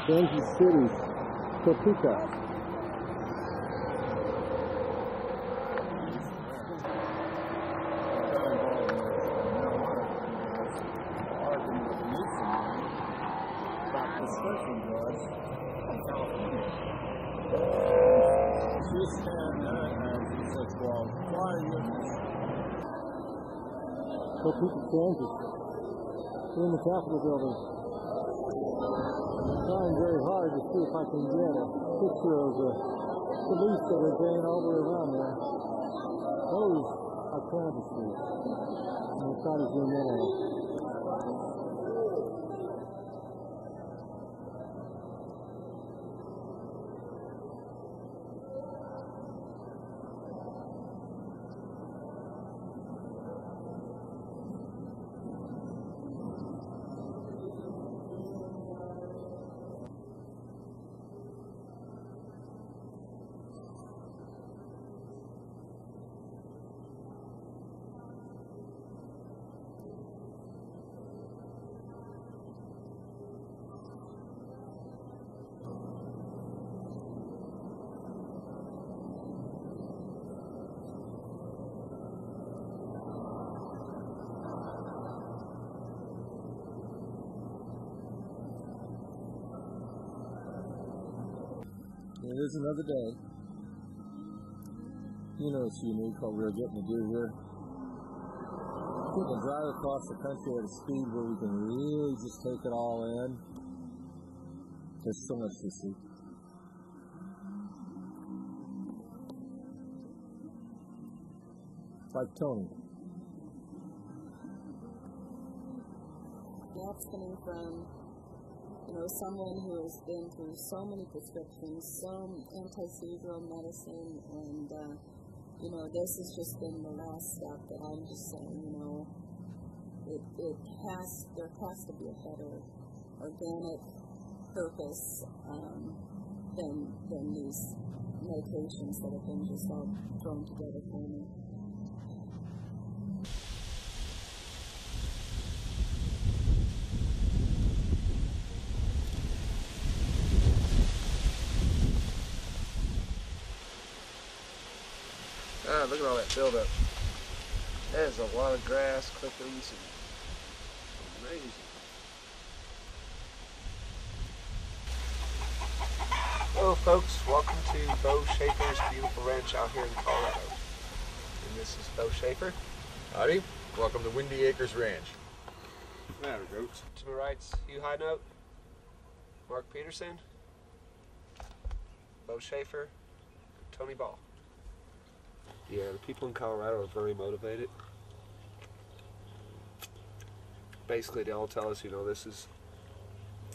Kansas City, Topeka. Topeka, Kansas. We're in the Capitol building. I'm trying very hard to see if I can get a picture of the police that are going all the way around there. Those are cannabis trees. And we'll try to zoom in on them. It is another day. You know it's unique what we're getting to do here. We can drive across the country at a speed where we can really just take it all in. There's so much to see. Like Tony. That's coming from someone who has been through so many prescriptions, some anti-seizure medicine, and, this has just been the last step that I'm just saying, there has to be a better organic purpose than these medications that have been just all thrown together for me. Ah, look at all that buildup. That is a lot of grass, clippings, and amazing. Hello folks, welcome to Bo Shaffer's beautiful ranch out here in Colorado. And this is Bo Shaffer. Howdy, welcome to Windy Acres Ranch. There we go. To my right's Hugh High Note, Mark Peterson, Bo Shaffer, Tony Ball. Yeah, the people in Colorado are very motivated. Basically, they all tell us,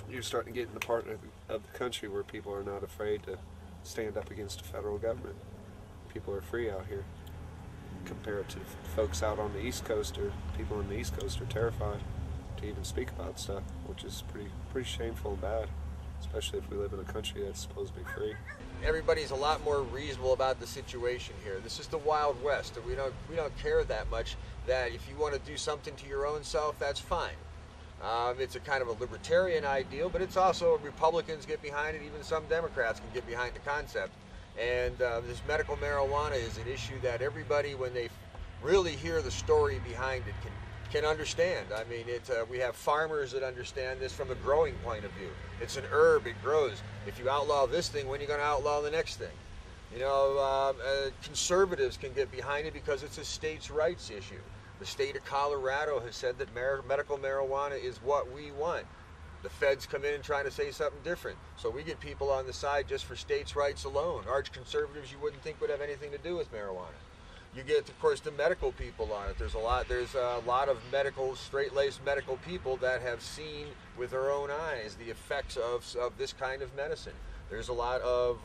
you're starting to get in the part of the country where people are not afraid to stand up against the federal government. People are free out here. Compared to folks out on the East Coast, or people on the East Coast are terrified to even speak about stuff, which is pretty shameful and bad, especially if we live in a country that's supposed to be free. Everybody's a lot more reasonable about the situation here. This is the Wild West, and we don't care that much that if you want to do something to your own self, that's fine. It's a kind of a libertarian ideal, but it's also Republicans get behind it. Even some Democrats can get behind the concept. And this medical marijuana is an issue that everybody, when they really hear the story behind it, can understand. I mean, we have farmers that understand this from a growing point of view. It's an herb, it grows. If you outlaw this thing, when are you going to outlaw the next thing? Conservatives can get behind it because it's a states' rights issue. The state of Colorado has said that medical marijuana is what we want. The feds come in and try to say something different. So we get people on the side just for states' rights alone. Arch conservatives you wouldn't think would have anything to do with marijuana. You get, of course, the medical people on it. There's a lot of medical, straight-laced medical people that have seen with their own eyes the effects of this kind of medicine. There's a lot of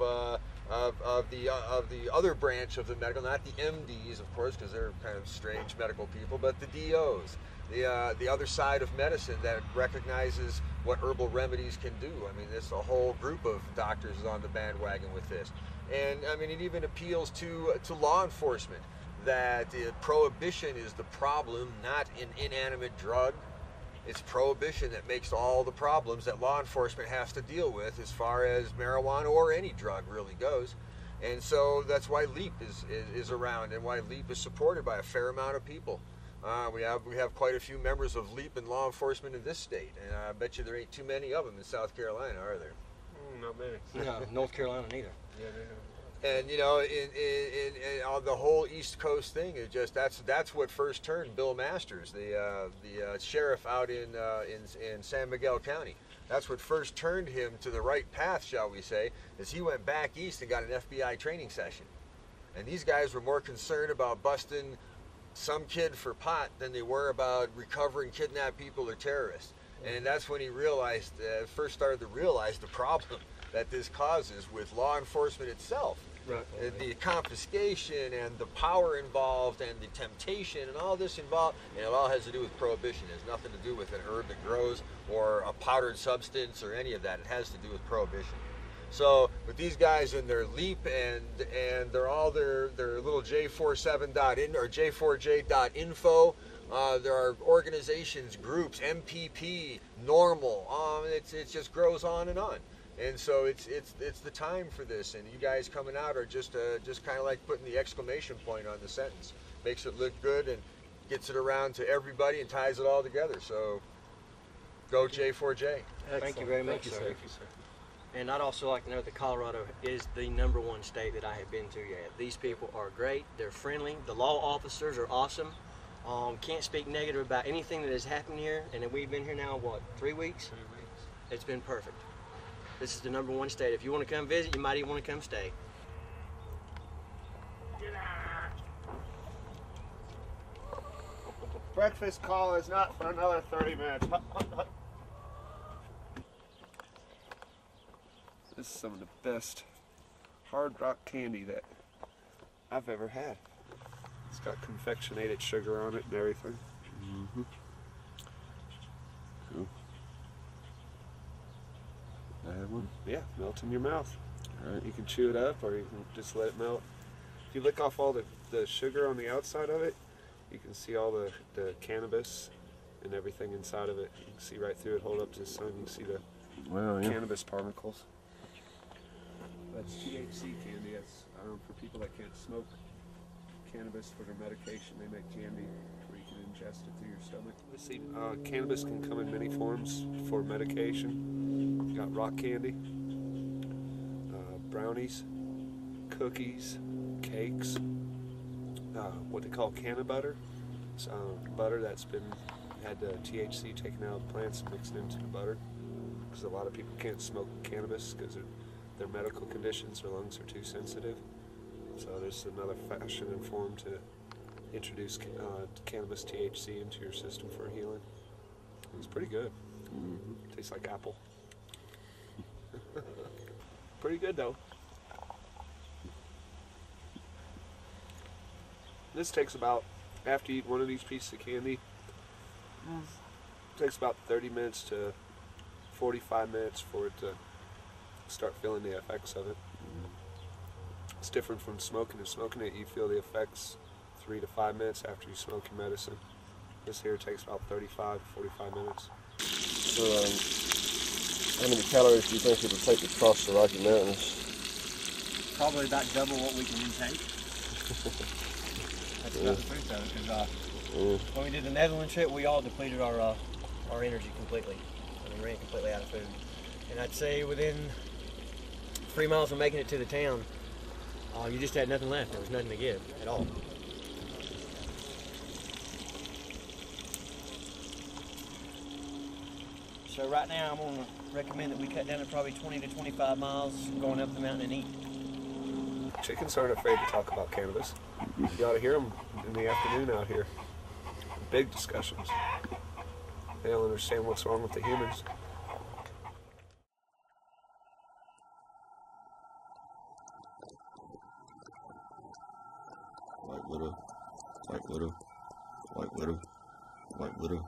the other branch of the medical, not the MDs, of course, because they're kind of strange medical people, but the DOs, the other side of medicine that recognizes what herbal remedies can do. I mean, this a whole group of doctors is on the bandwagon with this, and I mean, it even appeals to law enforcement that prohibition is the problem, not an inanimate drug. It's prohibition that makes all the problems that law enforcement has to deal with as far as marijuana or any drug really goes. And so that's why LEAP is around, and why LEAP is supported by a fair amount of people. We have quite a few members of LEAP in law enforcement in this state, and I bet you there ain't too many of them in South Carolina, are there? Not many. No, North Carolina neither. Yeah, they don't. And you know, in on the whole East Coast thing, is just that's what first turned Bill Masters, the sheriff out in San Miguel County. That's what first turned him to the right path, shall we say, is he went back east and got an FBI training session. And these guys were more concerned about busting some kid for pot than they were about recovering kidnapped people or terrorists. And that's when he realized, first started to realize the problem that this causes with law enforcement itself. Right. The confiscation and the power involved and the temptation and all this involved, and it all has to do with prohibition. It has nothing to do with an herb that grows or a powdered substance or any of that. It has to do with prohibition. So with these guys in their LEAP and they're all their little J47.in or J4J.info, there are organizations, groups, MPP, normal. It just grows on and on. And so it's the time for this, and you guys coming out are just kind of like putting the exclamation point on the sentence. Makes it look good and gets it around to everybody and ties it all together. So go J4J. Thank you very much, sir. Thank you, sir. And I'd also like to note that Colorado is the #1 state that I have been to yet. These people are great. They're friendly. The law officers are awesome. Can't speak negative about anything that has happened here. And we've been here now, what, 3 weeks? 3 weeks. It's been perfect. This is the #1 state. If you want to come visit, you might even want to come stay. Breakfast call is not for another 30 minutes. This is some of the best hard rock candy that I've ever had. It's got confectionated sugar on it and everything. Mm-hmm. Cool. I have one? Yeah, melt in your mouth. All right. You can chew it up or you can just let it melt. If you lick off all the sugar on the outside of it, you can see all the cannabis and everything inside of it. You can see right through it. Hold up to the sun, you can see the cannabis particles. That's THC candy. That's for people that can't smoke cannabis for their medication. They make candy where you can ingest it through your stomach. See, cannabis can come in many forms for medication. You got rock candy, brownies, cookies, cakes, what they call canna butter. It's butter that's had the THC taken out of plants and mixed into the butter. Because a lot of people can't smoke cannabis because their medical conditions, their lungs are too sensitive. So there's another fashion and form to introduce cannabis THC into your system for healing. It's pretty good. Mm-hmm. Tastes like apple. Pretty good though. This takes about, after you eat one of these pieces of candy, it takes about 30 minutes to 45 minutes for it to start feeling the effects of it. It's different from smoking. In smoking it, you feel the effects 3 to 5 minutes after you smoke your medicine. This here takes about 35 to 45 minutes. So, how many calories do you think it'll take to cross the Rocky Mountains? Probably about double what we can intake. That's about the truth of it, because when we did the Netherlands trip, we all depleted our energy completely. We ran completely out of food. And I'd say within 3 miles of making it to the town, you just had nothing left. There was nothing to give at all. So right now, I'm going to recommend that we cut down to probably 20 to 25 miles going up the mountain and eat. Chickens aren't afraid to talk about cannabis. You ought to hear them in the afternoon out here. Big discussions. They don't understand what's wrong with the humans. White widow, white widow, white widow, white widow.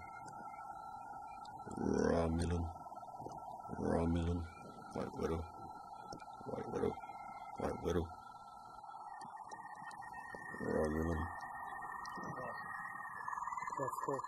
Raw melon, white widow, white widow, white widow. Raw melon. That's cool.